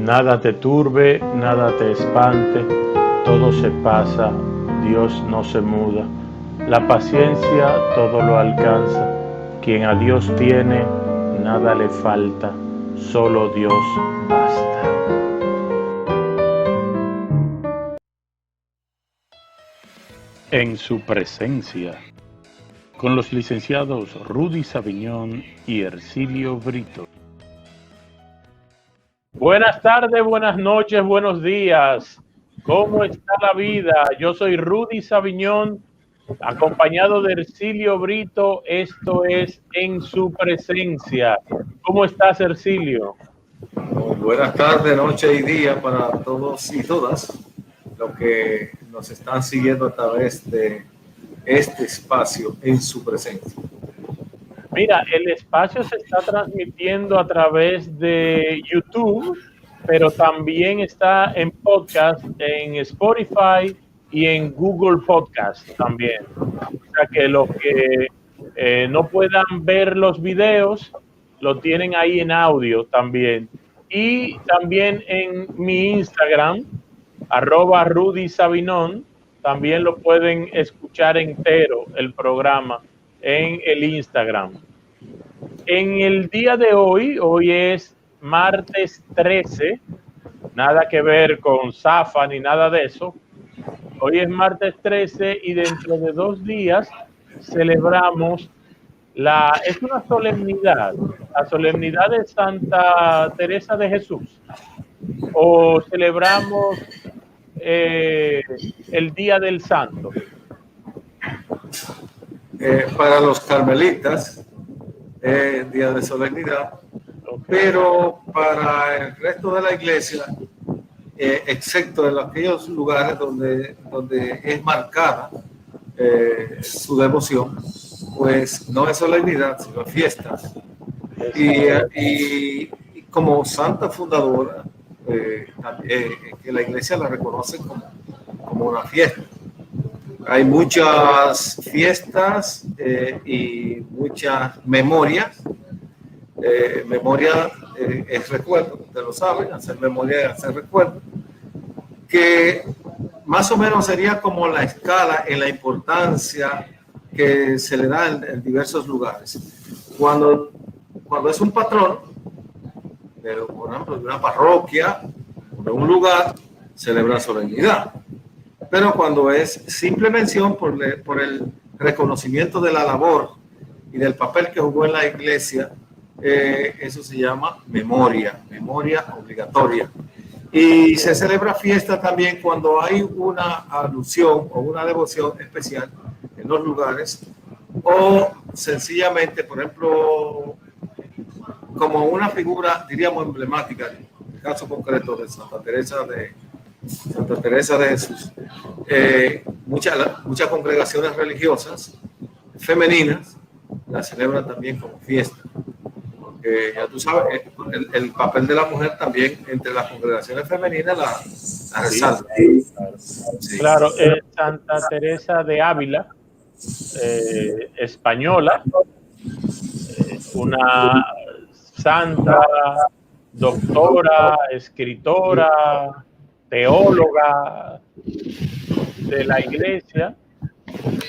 Nada te turbe, nada te espante, todo se pasa, Dios no se muda. La paciencia todo lo alcanza, quien a Dios tiene, nada le falta, solo Dios basta. En su presencia, con los licenciados Rudy Saviñón y Ercilio Brito. Buenas tardes, buenas noches, buenos días. ¿Cómo está la vida? Yo soy Rudy Saviñón, acompañado de Ercilio Brito. Esto es En su presencia. ¿Cómo estás, Ercilio? Muy buenas tardes, noche y día para todos y todas los que nos están siguiendo a través de este espacio En su presencia. Mira, el espacio se está transmitiendo a través de YouTube, pero también está en podcast, en Spotify y en Google Podcast también. O sea que los que no puedan ver los videos, lo tienen ahí en audio también. Y también en mi Instagram, @RudySavinón, también lo pueden escuchar entero el programa en el Instagram. En el día de hoy es martes 13, nada que ver con Zafa ni nada de eso. Hoy es martes 13 y dentro de 2 días celebramos es una solemnidad, la solemnidad de Santa Teresa de Jesús. O celebramos el Día del Santo. Para los carmelitas, día de solemnidad, okay. Pero para el resto de la iglesia, excepto en aquellos lugares donde es marcada su devoción, pues no es solemnidad, sino fiesta. Y como santa fundadora, que la iglesia la reconoce como una fiesta. Hay muchas fiestas y muchas memorias. Memoria es recuerdo, usted lo sabe, hacer memoria es hacer recuerdo, que más o menos sería como la escala en la importancia que se le da en diversos lugares. Cuando es un patrón, por ejemplo, de una parroquia o de un lugar, celebra solemnidad. Pero cuando es simple mención por el reconocimiento de la labor y del papel que jugó en la iglesia, eso se llama memoria obligatoria. Y se celebra fiesta también cuando hay una alusión o una devoción especial en los lugares, o sencillamente, por ejemplo, como una figura, diríamos, emblemática, en el caso concreto de Santa Teresa de Jesús. Muchas congregaciones religiosas femeninas la celebran también como fiesta. Porque ya tú sabes, el papel de la mujer también entre las congregaciones femeninas la resalta. Sí. Claro, Santa Teresa de Ávila, española, una santa, doctora, escritora, teóloga de la iglesia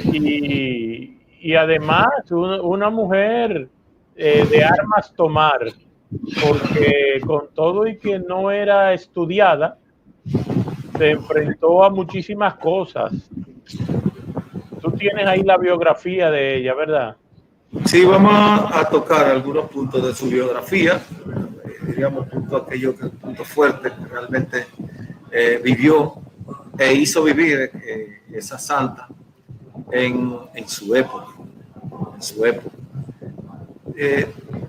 y además una mujer de armas tomar, porque con todo y que no era estudiada, se enfrentó a muchísimas cosas. Tú tienes ahí la biografía de ella, ¿verdad? Sí, vamos a tocar algunos puntos de su biografía, diríamos puntos fuertes que realmente vivió e hizo vivir esa santa en su época.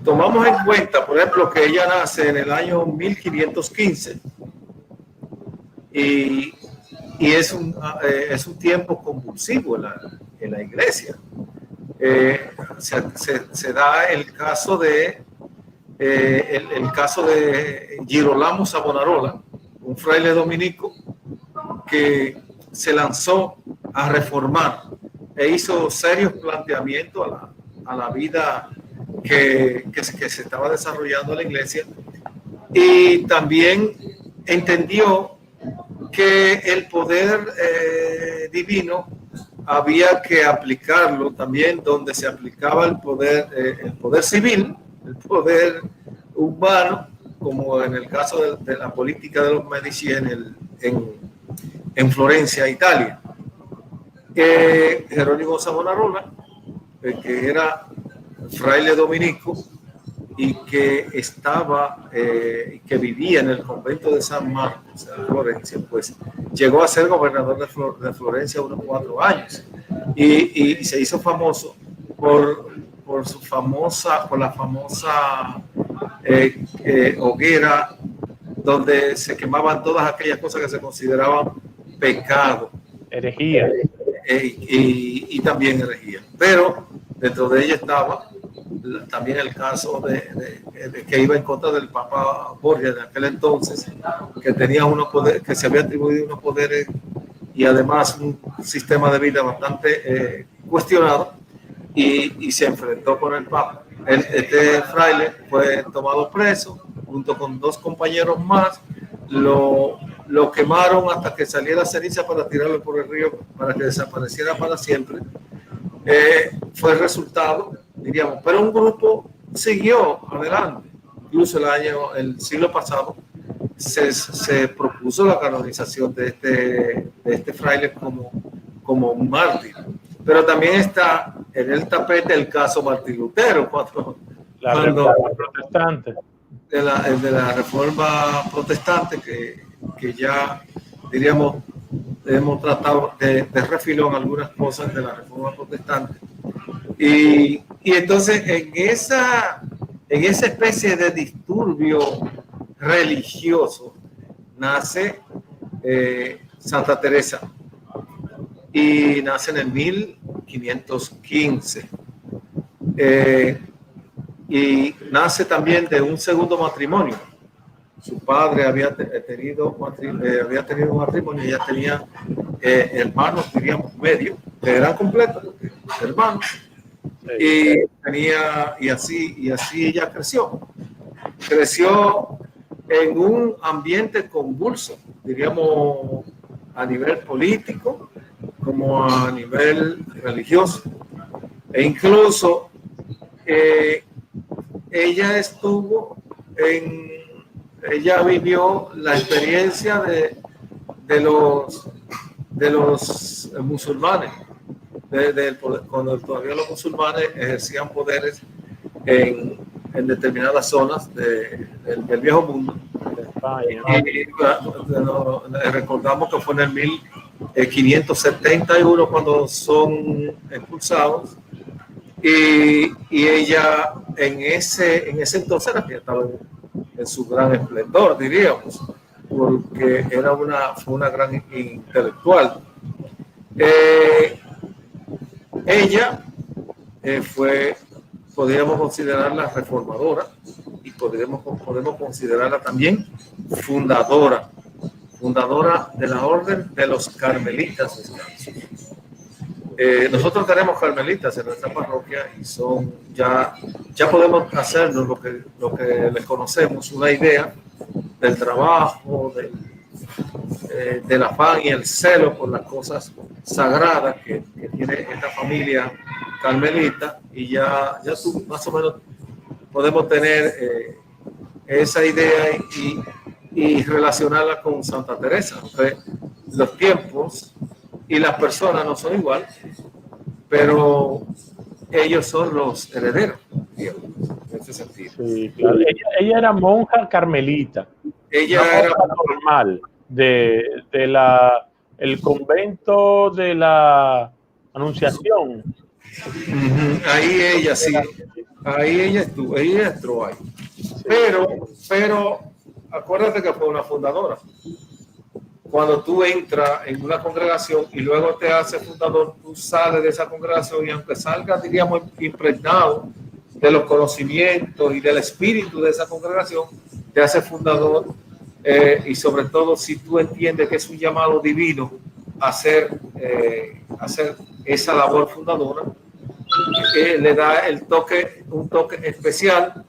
Tomamos en cuenta, por ejemplo, que ella nace en el año 1515 y es un tiempo convulsivo en la iglesia. Se da el caso de Girolamo Savonarola, un fraile dominico que se lanzó a reformar e hizo serios planteamientos a la vida que se estaba desarrollando en la iglesia, y también entendió que el poder divino había que aplicarlo también donde se aplicaba el poder civil, el poder urbano, como en el caso de la política de los Medici en Florencia, Italia. Jerónimo Savonarola, que era fraile dominico y que que vivía en el convento de San Marcos, en Florencia, pues llegó a ser gobernador de Florencia unos 4 años y se hizo famoso por la famosa hoguera donde se quemaban todas aquellas cosas que se consideraban pecado. Herejía. Y también herejía. Pero dentro de ella estaba también el caso de que iba en contra del Papa Borgia de aquel entonces, que tenía unos poderes, que se había atribuido unos poderes y además un sistema de vida bastante cuestionado, y se enfrentó con el Papa. Este fraile fue tomado preso junto con 2 compañeros más, lo quemaron hasta que saliera ceniza para tirarlo por el río para que desapareciera para siempre. Fue el resultado, diríamos, pero un grupo siguió adelante. Incluso el siglo pasado se propuso la canonización de este fraile como un mártir. Pero también está en el tapete el caso Martín Lutero, la reforma protestante. De la reforma protestante que ya, diríamos, hemos tratado de refilón algunas cosas de la reforma protestante. Y entonces en esa especie de disturbio religioso nace Santa Teresa, y nace en el 1515. Y nace también de un segundo matrimonio. Su padre había tenido un matrimonio y ella tenía hermanos, diríamos, medio, que eran completos, hermanos. Y así ella creció. Creció en un ambiente convulso, diríamos, a nivel político como a nivel religioso. E incluso ella vivió la experiencia de los musulmanes, cuando todavía los musulmanes ejercían poderes en determinadas zonas del viejo mundo. Recordamos que fue en el 1571 cuando son expulsados. Y ella en ese entonces estaba en su gran esplendor, diríamos, porque fue una gran intelectual. Ella podríamos considerarla reformadora y podemos considerarla también fundadora de la orden de los carmelitas descalzos. Nosotros tenemos carmelitas en nuestra parroquia y ya podemos hacernos lo que les conocemos, una idea del trabajo, del afán y el celo por las cosas sagradas que tiene esta familia carmelita, y ya más o menos podemos tener esa idea y relacionarla con Santa Teresa. Entonces, los tiempos y las personas no son iguales, pero ellos son los herederos, digamos, en ese sentido. Sí, claro. Ella era monja carmelita. Ella era normal el convento de la Anunciación. Ahí ella sí, ahí ella entró ahí. Pero acuérdate que fue una fundadora. Cuando tú entras en una congregación y luego te haces fundador, tú sales de esa congregación y aunque salgas, diríamos, impregnado de los conocimientos y del espíritu de esa congregación, te haces fundador, y sobre todo si tú entiendes que es un llamado divino a hacer esa labor fundadora, le da un toque especial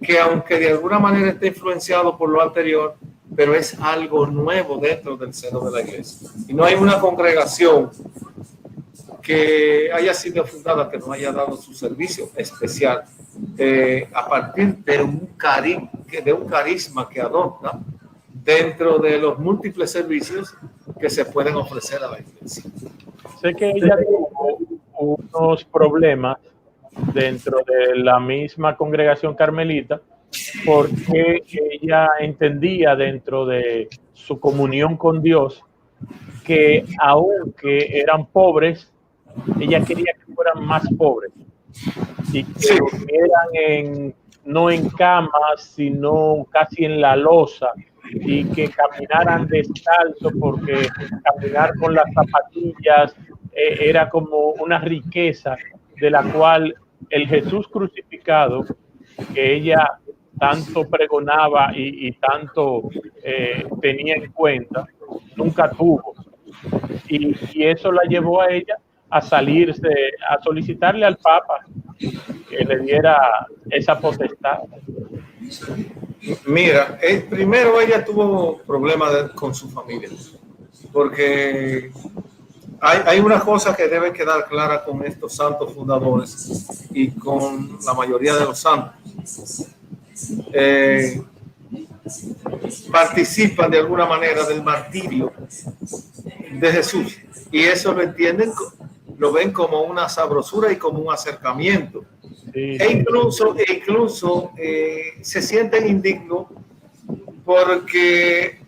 que, aunque de alguna manera esté influenciado por lo anterior, pero es algo nuevo dentro del seno de la iglesia. Y no hay una congregación que haya sido fundada que no haya dado su servicio especial a partir de un carisma que adopta dentro de los múltiples servicios que se pueden ofrecer a la iglesia. Sé que ella tuvo unos problemas dentro de la misma congregación carmelita porque ella entendía dentro de su comunión con Dios que aunque eran pobres, ella quería que fueran más pobres y que durmieran no en camas, sino casi en la loza, y que caminaran descalzo, porque caminar con las zapatillas era como una riqueza de la cual el Jesús crucificado, que ella tanto pregonaba y tanto tenía en cuenta, nunca tuvo. Y eso la llevó a ella a salirse, a solicitarle al Papa que le diera esa potestad. Mira, primero ella tuvo problemas con su familia, porque hay una cosa que debe quedar clara con estos santos fundadores y con la mayoría de los santos. Participan de alguna manera del martirio de Jesús, y eso lo ven como una sabrosura y como un acercamiento. Sí. E incluso se sienten indignos porque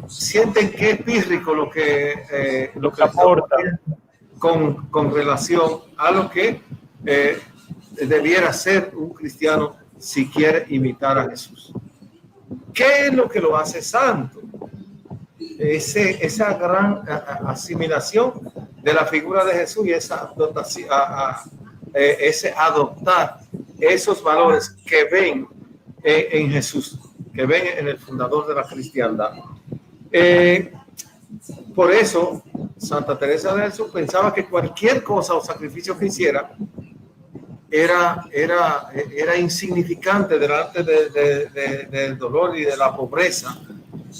sienten que es pírrico lo que aporta con relación a lo que debiera ser un cristiano si quiere imitar a Jesús. ¿Qué es lo que lo hace santo? Esa gran asimilación de la figura de Jesús y ese adoptar esos valores que ven en Jesús, que ven en el fundador de la cristiandad. Por eso Santa Teresa de Jesús pensaba que cualquier cosa o sacrificio que hiciera era insignificante delante del dolor y de la pobreza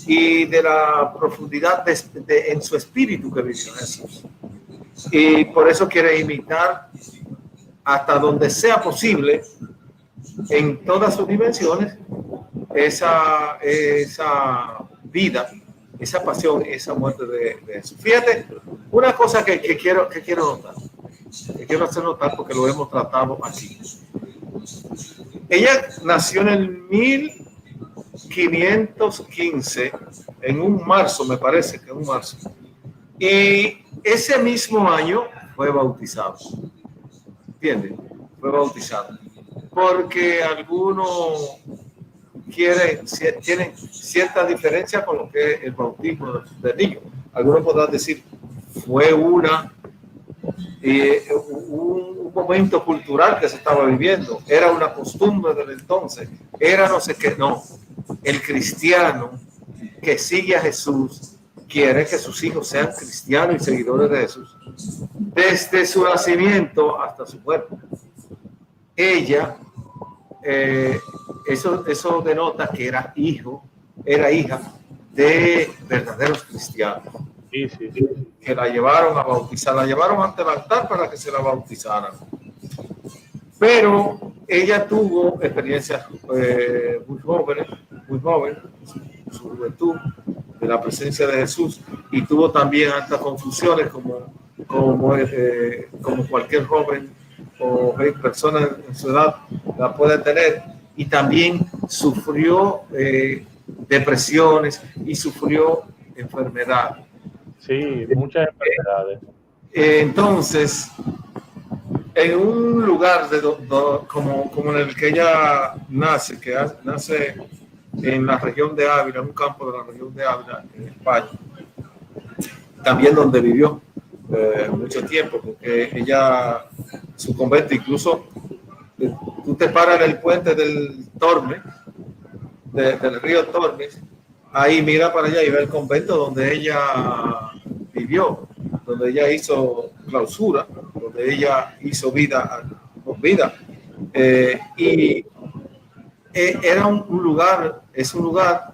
y de la profundidad en su espíritu que vivió Jesús. Y por eso quiere imitar hasta donde sea posible, en todas sus dimensiones, esa vida, esa pasión, esa muerte de Jesús. Fíjate, una cosa que quiero notar, que quiero hacer notar porque lo hemos tratado aquí. Ella nació en el 1515, en un marzo, me parece que en un marzo, y ese mismo año fue bautizado. ¿Entiendes? Fue bautizado. Porque algunos tienen cierta diferencia con lo que es el bautismo del niño. Algunos podrán decir, fue un momento cultural que se estaba viviendo, era una costumbre del entonces, era no sé qué. No, el cristiano que sigue a Jesús quiere que sus hijos sean cristianos y seguidores de Jesús desde su nacimiento hasta su muerte. Ella, eso denota que era hija de verdaderos cristianos. Sí. Que la llevaron a bautizar, la llevaron ante el altar para que se la bautizaran. Pero ella tuvo experiencias muy joven, su juventud, de la presencia de Jesús, y tuvo también altas confusiones como cualquier joven o persona en su edad la puede tener, y también sufrió depresiones y sufrió enfermedades. Sí, muchas enfermedades. Entonces, en un lugar como en el que ella nace, nace en la región de Ávila, en un campo de la región de Ávila, en España, también donde vivió mucho tiempo, porque ella, su convento, incluso tú te paras en el puente del Tormes, del río Tormes, ahí mira para allá y ve el convento donde ella vivió, donde ella hizo clausura, donde ella hizo vida. Y era un lugar, es un lugar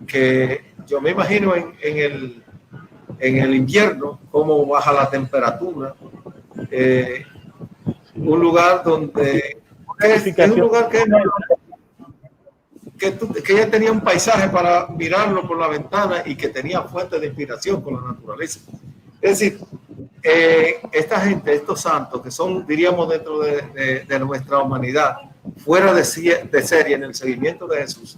que yo me imagino en el invierno, cómo baja la temperatura. Un lugar donde es un lugar que ella tenía un paisaje para mirarlo por la ventana y que tenía fuente de inspiración con la naturaleza. Es decir, esta gente, estos santos, que son, diríamos, dentro de nuestra humanidad, fuera de serie en el seguimiento de Jesús,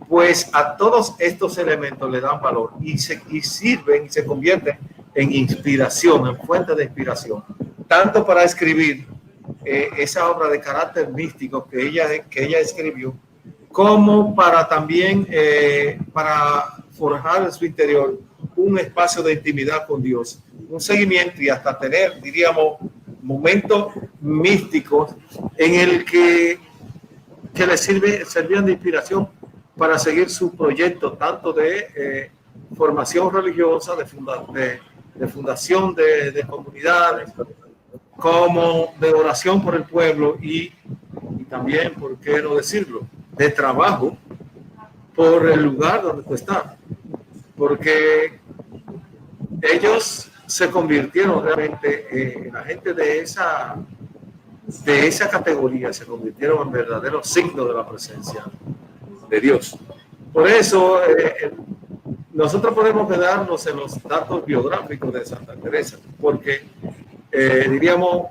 pues a todos estos elementos le dan valor y sirven y se convierten en inspiración, en fuente de inspiración, tanto para escribir esa obra de carácter místico que ella escribió, como para también para forjar en su interior un espacio de intimidad con Dios, un seguimiento y hasta tener, diríamos, momentos místicos en el que le servían de inspiración para seguir su proyecto, tanto de formación religiosa, de fundación de comunidades, como de oración por el pueblo y también, ¿por qué no decirlo?, de trabajo por el lugar donde tú estás. Porque ellos se convirtieron realmente, la gente de esa categoría se convirtieron en verdaderos signos de la presencia de Dios. Por eso nosotros podemos quedarnos en los datos biográficos de Santa Teresa, porque diríamos,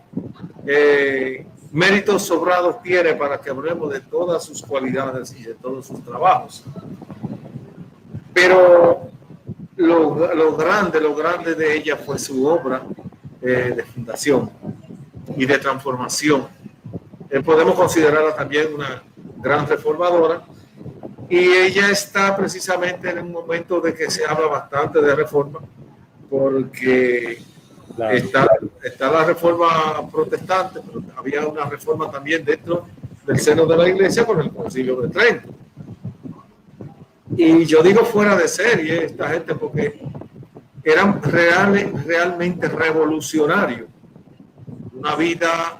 méritos sobrados tiene para que hablemos de todas sus cualidades y de todos sus trabajos. Pero lo grande de ella fue su obra de fundación y de transformación. Podemos considerarla también una gran reformadora, y ella está precisamente en un momento de que se habla bastante de reforma, porque está la reforma protestante, pero había una reforma también dentro del seno de la iglesia con el Concilio de Trento. Y yo digo fuera de serie esta gente porque eran realmente revolucionarios. Una vida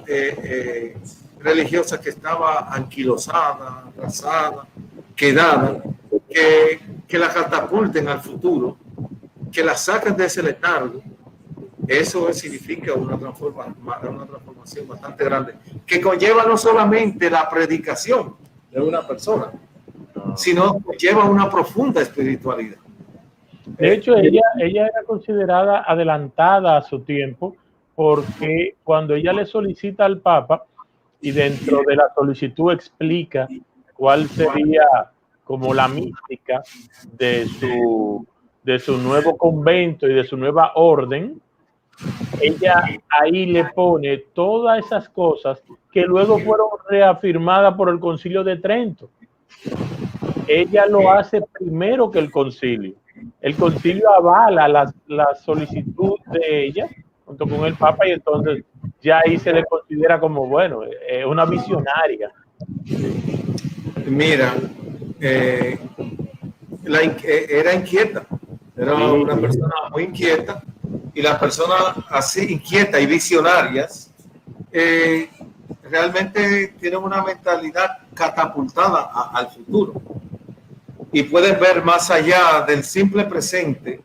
religiosa que estaba anquilosada, atrasada, quedada, que la catapulten al futuro, que la saquen de ese letargo. Eso significa una transformación bastante grande, que conlleva no solamente la predicación de una persona, sino que lleva una profunda espiritualidad. De hecho, ella era considerada adelantada a su tiempo, porque cuando ella le solicita al Papa, y dentro de la solicitud explica cuál sería como la mística de su nuevo convento y de su nueva orden, ella ahí le pone todas esas cosas que luego fueron reafirmadas por el Concilio de Trento. Ella lo hace primero que el concilio. El concilio avala la solicitud de ella junto con el Papa, y entonces ya ahí se le considera como, bueno, una visionaria. Mira, era inquieta, era una persona muy inquieta, y las personas así inquietas y visionarias realmente tienen una mentalidad catapultada al futuro y pueden ver más allá del simple presente,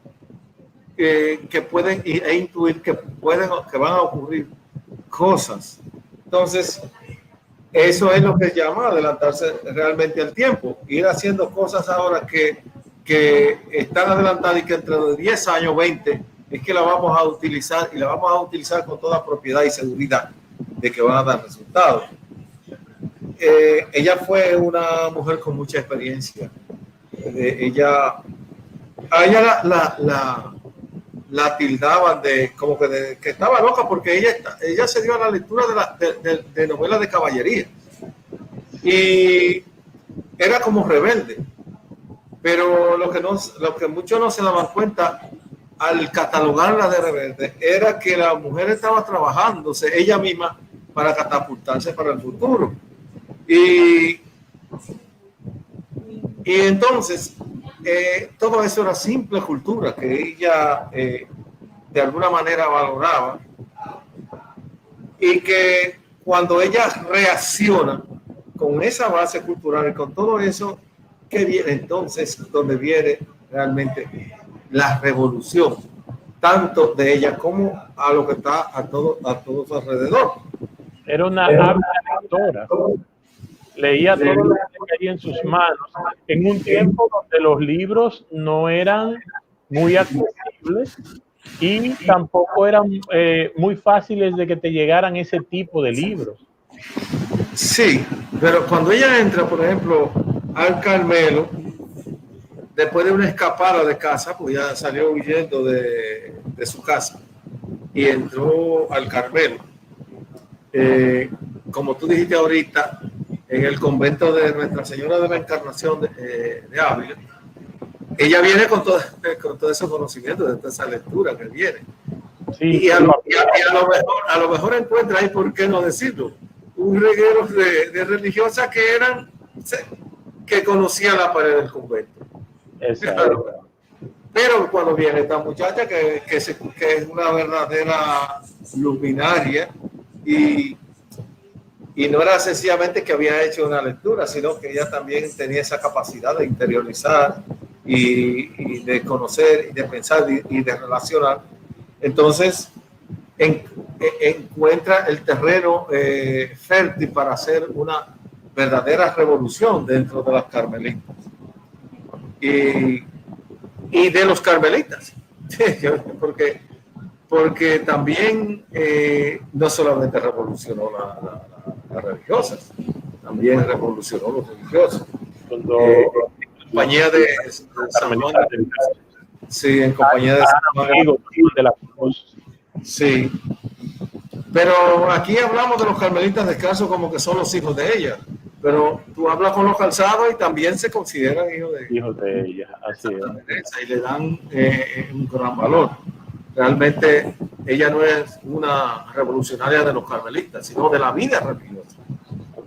que pueden intuir que van a ocurrir cosas. Entonces, eso es lo que se llama adelantarse realmente al tiempo, ir haciendo cosas ahora que están adelantadas y que entre 10 años, 20, es que la vamos a utilizar, y la vamos a utilizar con toda propiedad y seguridad de que van a dar resultados. Ella fue una mujer con mucha experiencia. A ella la tildaban de como que estaba loca, porque ella se dio a la lectura de novelas de caballería y era como rebelde, pero lo que muchos no se daban cuenta al catalogarla de rebelde era que la mujer estaba trabajándose ella misma para catapultarse para el futuro, y entonces todo eso era simple cultura que ella de alguna manera valoraba, y que cuando ella reacciona con esa base cultural y con todo eso, que viene entonces, donde viene realmente la revolución, tanto de ella como a lo que está a todo su alrededor. Era una ávida lectora. Leía todo lo que caía en sus manos, en un tiempo donde los libros no eran muy accesibles y tampoco eran muy fáciles de que te llegaran ese tipo de libros. Sí, pero cuando ella entra, por ejemplo, al Carmelo, después de una escapada de casa, pues ya salió huyendo de su casa y entró al Carmelo. Como tú dijiste ahorita, en el convento de Nuestra Señora de la Encarnación de Ávila, ella viene con todo ese conocimiento, de toda esa lectura que viene. Sí, y a lo mejor encuentra ahí, ¿por qué no decirlo? Un reguero de religiosas que conocían la pared del convento. Exacto. Pero cuando viene esta muchacha que es una verdadera luminaria y no era sencillamente que había hecho una lectura, sino que ella también tenía esa capacidad de interiorizar y de conocer y de pensar y de relacionar. Entonces encuentra el terreno fértil para hacer una verdadera revolución dentro de las carmelitas y de los carmelitas, porque también no solamente revolucionó las religiosas, también revolucionó los religiosos. Compañía de San Juan. Sí, en compañía de San Juan. Sí. Pero aquí hablamos de los carmelitas descalzos como que son los hijos de ella. Pero tú hablas con los calzados y también se consideran hijos de ella. Así es. Y le dan un gran valor. Realmente ella no es una revolucionaria de los carmelitas, sino de la vida religiosa.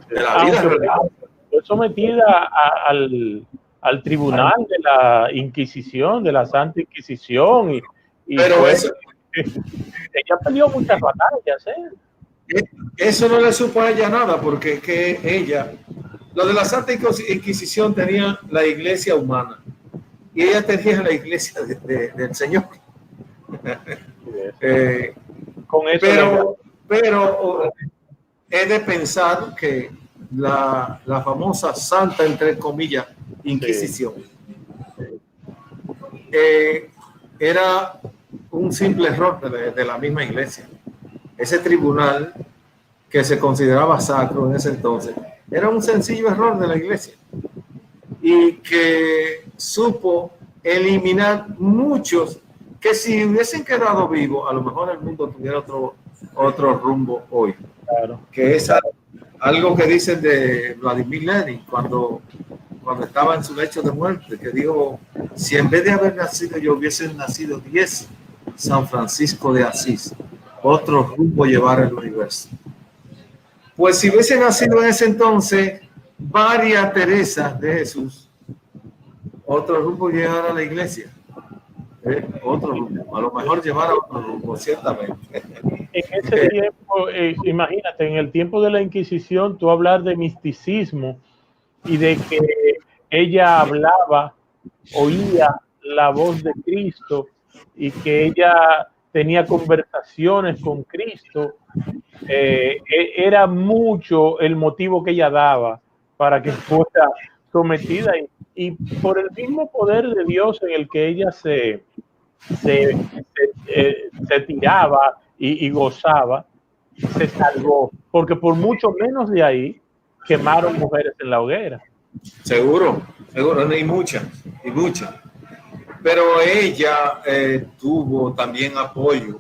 De la vida religiosa. Fue sometida al tribunal de la Inquisición, de la Santa Inquisición. Pero ella peleó muchas batallas. Eso no le supo a ella nada, porque lo de la Santa Inquisición tenía la iglesia humana y ella tenía la iglesia del Señor. Con eso pero he de pensar que la famosa Santa, entre comillas, Inquisición, era un simple error de la misma iglesia. Ese tribunal que se consideraba sacro en ese entonces era un sencillo error de la iglesia y que supo eliminar muchos que si hubiesen quedado vivos, a lo mejor el mundo tuviera otro rumbo hoy. Claro. Que es algo que dicen de Vladimir Lenin cuando estaba en su lecho de muerte, que dijo, si en vez de haber nacido yo hubiesen nacido 10 San Francisco de Asís, otro rumbo llevar el universo. Pues si hubiese nacido en ese entonces María Teresa de Jesús, otro rumbo llevar a la iglesia. Otro rumbo, a lo mejor llevar a otro rumbo, ciertamente. En ese tiempo, imagínate, en el tiempo de la Inquisición, tú hablar de misticismo y de que ella hablaba, oía la voz de Cristo y que ella tenía conversaciones con Cristo, era mucho el motivo que ella daba para que fuera sometida y por el mismo poder de Dios en el que ella se tiraba y gozaba, se salvó, porque por mucho menos de ahí quemaron mujeres en la hoguera. Seguro, y muchas. Pero ella tuvo también apoyo.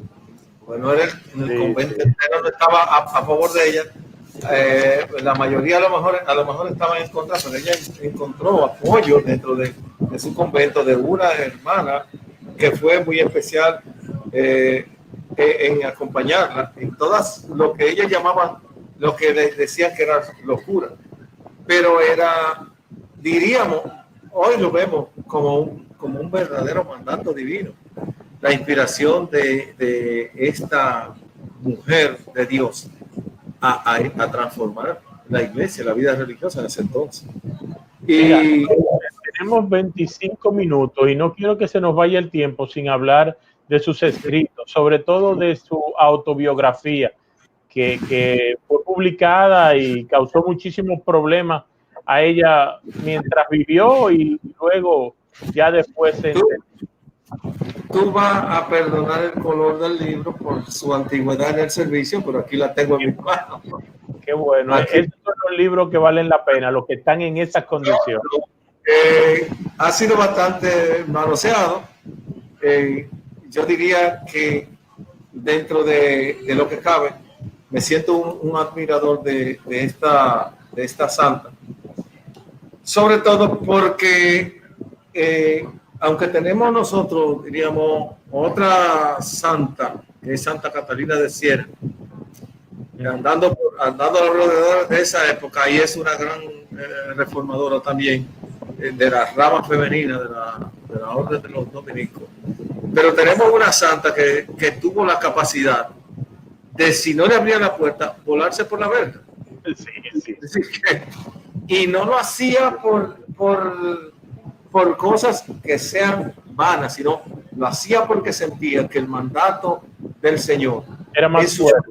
Bueno, el convento entero no estaba a favor de ella. La mayoría a lo mejor estaban en contra, pero ella encontró apoyo dentro de su convento de una hermana que fue muy especial en acompañarla en todas lo que ella llamaba, lo que les decían que era locura, pero era, diríamos, hoy lo vemos como un verdadero mandato divino, la inspiración de esta mujer de Dios a transformar la iglesia, la vida religiosa en ese entonces. Y tenemos 25 minutos y no quiero que se nos vaya el tiempo sin hablar de sus escritos, sobre todo de su autobiografía, que fue publicada y causó muchísimos problemas a ella mientras vivió y luego ya después se entendió. Tú vas a perdonar el color del libro por su antigüedad en el servicio, pero aquí la tengo en mis manos. Qué bueno. Estos son los libros que valen la pena, los que están en esas condiciones. Ha sido bastante manoseado. Yo diría que dentro de lo que cabe, me siento un admirador de esta santa. Sobre todo porque, aunque tenemos nosotros, diríamos, otra santa, que es Santa Catalina de Siena, andando alrededor de esa época, y es una gran reformadora también, de la rama femenina de la orden de los dominicos. Pero tenemos una santa que tuvo la capacidad de, si no le abría la puerta, volarse por la verja. Sí. Es decir, y no lo hacía por cosas que sean vanas, sino lo hacía porque sentía que el mandato del Señor era más fuerte.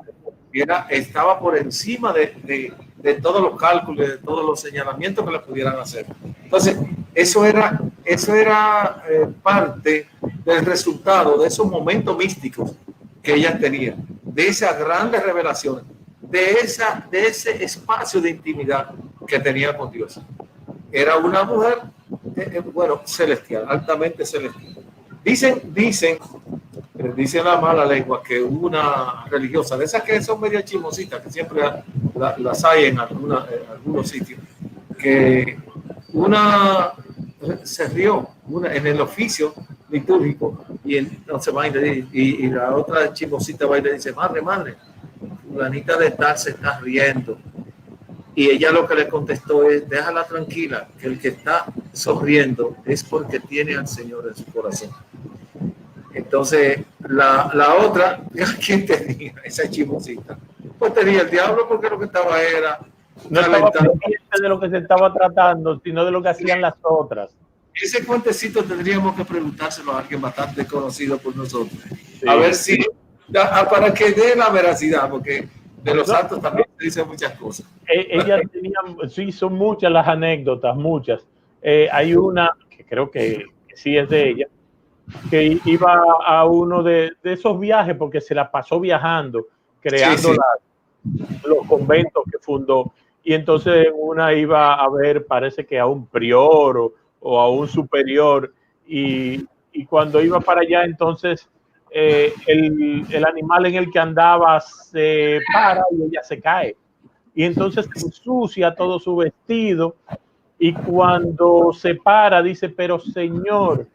Estaba por encima de todos los cálculos, de todos los señalamientos que le pudieran hacer. Entonces, eso era parte del resultado de esos momentos místicos que ella tenía, de esas grandes revelaciones, de ese espacio de intimidad que tenía con Dios. Era una mujer, celestial, altamente celestial. Dice la mala lengua que una religiosa, de esas que son medio chismositas, que siempre las hay en algunos sitios, que una se rió en el oficio litúrgico y entonces va y la otra chismosita va y le dice, madre, fulanita de tal se está riendo. Y ella lo que le contestó es, déjala tranquila, que el que está sonriendo es porque tiene al Señor en su corazón. Entonces, la otra, ¿quién tenía? Esa chismosita. Pues tenía el diablo, porque lo que estaba era... No estaba pendiente de lo que se estaba tratando, sino de lo que hacían las otras. Ese cuentecito tendríamos que preguntárselo a alguien bastante conocido por nosotros. Sí. A ver si... para que dé la veracidad, porque de los santos también se dicen muchas cosas. Ellas tenían, sí, son muchas las anécdotas, muchas. Hay una que creo que sí es de ella, que iba a uno de esos viajes porque se la pasó viajando, creando los conventos que fundó. Y entonces una iba a ver, parece que a un prior o a un superior, y cuando iba para allá, entonces el animal en el que andaba se para y ella se cae. Y entonces se ensucia todo su vestido, y cuando se para dice, pero Señor,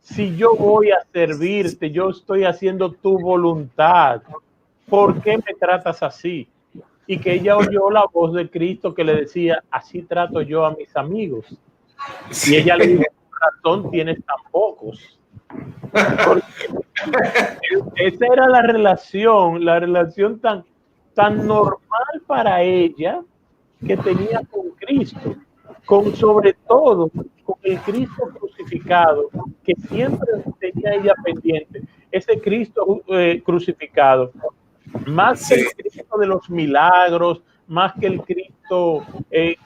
si yo voy a servirte, yo estoy haciendo tu voluntad, ¿por qué me tratas así? Y que ella oyó la voz de Cristo que le decía, así trato yo a mis amigos. Y ella le dijo, razón tienes tan pocos. Esa era la relación tan normal para ella que tenía con Cristo, sobre todo con el Cristo crucificado, que siempre tenía ella pendiente, ese Cristo crucificado, más que el Cristo de los milagros, más que el Cristo,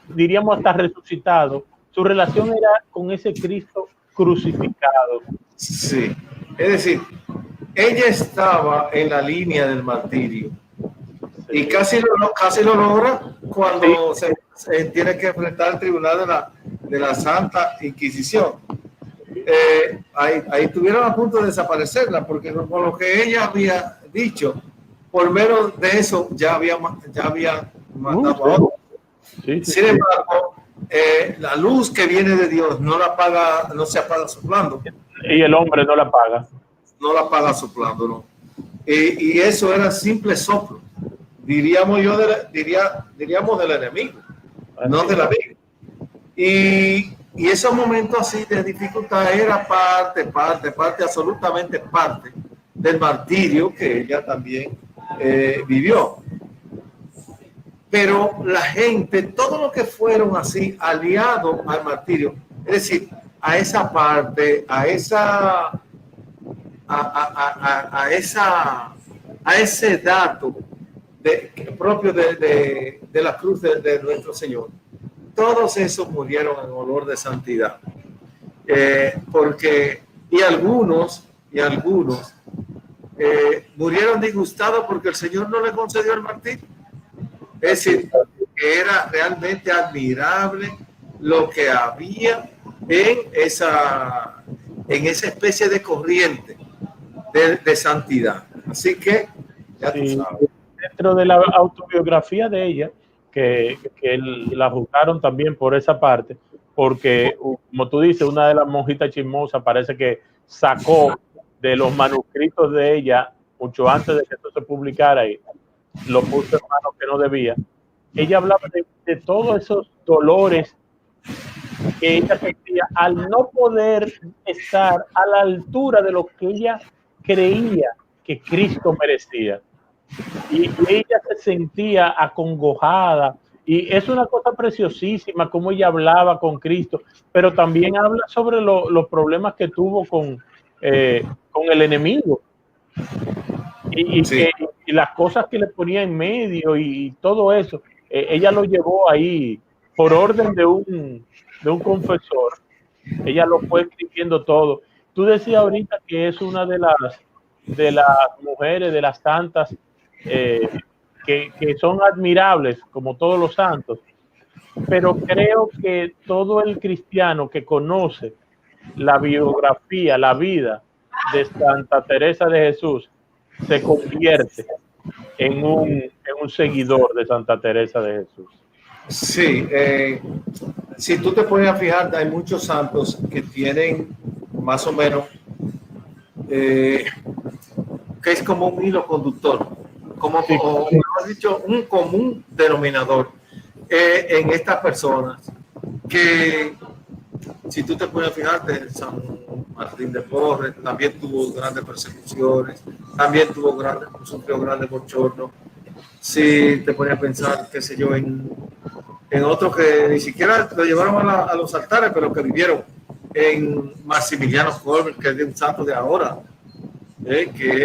diríamos hasta resucitado. Su relación era con ese Cristo crucificado. Sí, es decir, ella estaba en la línea del martirio, sí, y casi lo logra cuando se tiene que enfrentar al tribunal de la Santa Inquisición. Ahí estuvieron a punto de desaparecerla, porque con lo que ella había dicho, por menos de eso ya había matado a otro. Sin embargo, la luz que viene de Dios no se apaga soplando. Y el hombre no la apaga. No la apaga soplando, ¿no? Y eso era simple soplo. Diríamos del enemigo, no del amigo. Y esos momentos así de dificultad era parte, absolutamente parte del martirio que ella también vivió. Pero la gente, todo lo que fueron así aliados al martirio, es decir, a esa parte, a ese dato propio de la cruz de nuestro Señor. Todos esos murieron en olor de santidad. Y algunos murieron disgustados porque el Señor no le concedió el martirio. Es decir, que era realmente admirable lo que había en esa especie de corriente de santidad. Así que, ya tú sabes. Dentro de la autobiografía de ella, que la juzgaron también por esa parte, porque, como tú dices, una de las monjitas chismosas parece que sacó de los manuscritos de ella, mucho antes de que esto se publicara, y lo puso en manos que no debía. Ella hablaba de todos esos dolores que ella sentía al no poder estar a la altura de lo que ella creía que Cristo merecía. Y ella se sentía acongojada, y es una cosa preciosísima como ella hablaba con Cristo, pero también habla sobre los problemas que tuvo con el enemigo Sí. y las cosas que le ponía en medio y todo eso. Ella lo llevó ahí por orden de un confesor. Ella lo fue escribiendo todo. Tú decías ahorita que es una de las mujeres, de las santas, que son admirables, como todos los santos, pero creo que todo el cristiano que conoce la biografía, la vida de Santa Teresa de Jesús, se convierte en un seguidor de Santa Teresa de Jesús. Sí, si tú te pones a fijar, hay muchos santos que tienen más o menos, que es como un hilo conductor, o mejor dicho, un común denominador en estas personas, que si tú te pones a fijarte, San Martín de Porres también tuvo grandes persecuciones, también sufrió grandes bochornos. Si te pones a pensar, qué sé yo, en otros que ni siquiera lo llevaron a los altares, pero que vivieron, en Maximiliano Kolbe, que es de un santo de ahora, que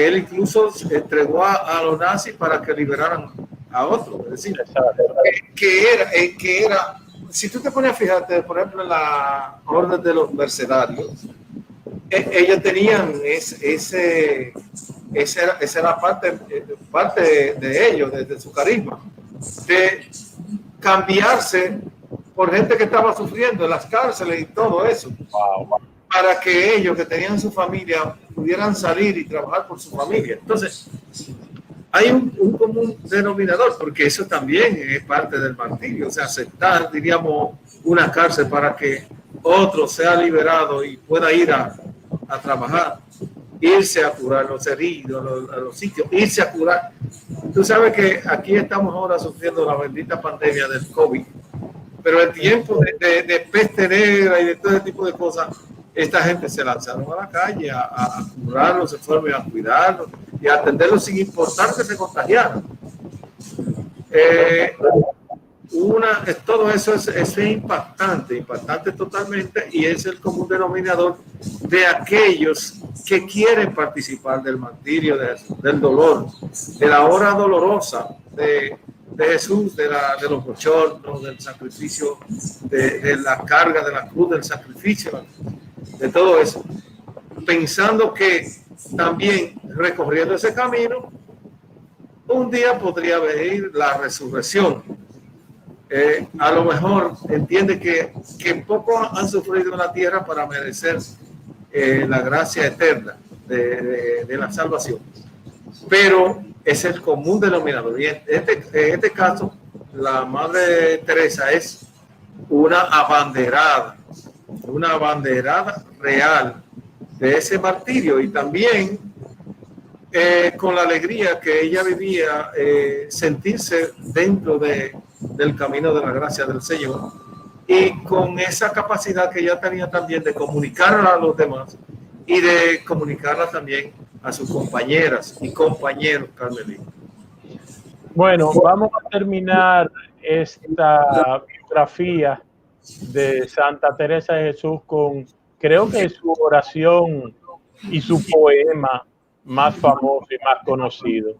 él incluso entregó a los nazis para que liberaran a otros. Es decir, que era, si tú te pones a fijarte, por ejemplo, en la orden de los mercenarios, ellos tenían esa era parte de ellos, de su carisma, de cambiarse por gente que estaba sufriendo en las cárceles y todo eso, para que ellos que tenían su familia pudieran salir y trabajar por su familia. Entonces, hay un común denominador, porque eso también es parte del martirio, o sea, aceptar, diríamos, una cárcel para que otro sea liberado y pueda ir a trabajar, irse a curar los heridos, a los sitios, irse a curar. Tú sabes que aquí estamos ahora sufriendo la bendita pandemia del COVID, pero en tiempo de peste negra y de todo ese tipo de cosas, esta gente se lanzaron a la calle a curarlos, se fueron a cuidarlos y a atenderlos sin importar que se contagiaran. Todo eso es impactante totalmente, y es el común denominador de aquellos que quieren participar del martirio, del dolor, de la hora dolorosa de Jesús, de los bochornos, del sacrificio, de la carga de la cruz, del sacrificio, de todo eso, pensando que también recorriendo ese camino, un día podría venir la resurrección. A lo mejor entiende que poco han sufrido en la tierra para merecer la gracia eterna de la salvación, pero es el común denominador. Y en este caso, la Madre Teresa es una abanderada real de ese martirio, y también con la alegría que ella vivía, sentirse dentro del camino de la gracia del Señor, y con esa capacidad que ella tenía también de comunicarla a los demás y de comunicarla también a sus compañeras y compañeros carmelitas. Bueno, vamos a terminar esta biografía de Santa Teresa de Jesús con, creo que su oración y su poema más famoso y más conocido.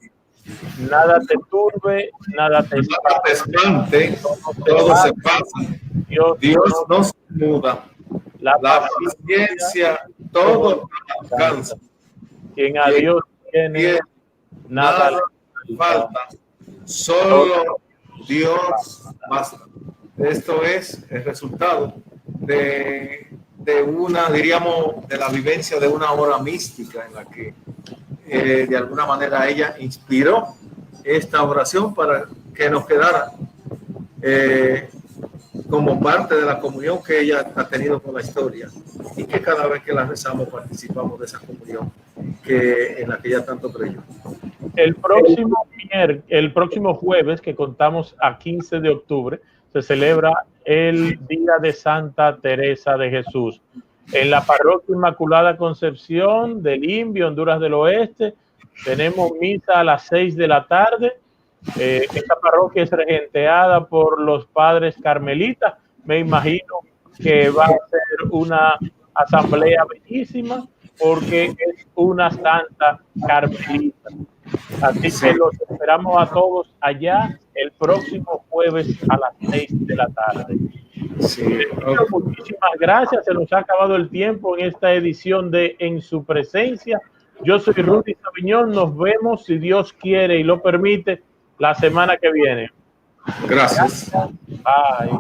Nada te turbe, nada te espante, todo se pasa. Dios no se muda. La paciencia todo alcanza. Quien a Dios tiene, nada le falta. Solo Dios basta. Esto es el resultado de una, diríamos, de la vivencia de una hora mística en la que de alguna manera ella inspiró esta oración para que nos quedara como parte de la comunión que ella ha tenido con la historia, y que cada vez que la rezamos participamos de esa comunión en la que ella tanto creyó. El próximo jueves, que contamos a 15 de octubre, se celebra el Día de Santa Teresa de Jesús. En la Parroquia Inmaculada Concepción del Indio, Honduras del Oeste, tenemos misa a las 6 de la tarde. Esta parroquia es regenteada por los padres carmelitas. Me imagino que va a ser una asamblea bellísima porque es una santa carmelita. Así que los esperamos a todos allá el próximo jueves a las 6 de la tarde. Sí. Muchísimas gracias. Se nos ha acabado el tiempo en esta edición de En Su Presencia. Yo soy Rudy Sabiñón. Nos vemos, si Dios quiere y lo permite, la semana que viene. Gracias. Bye.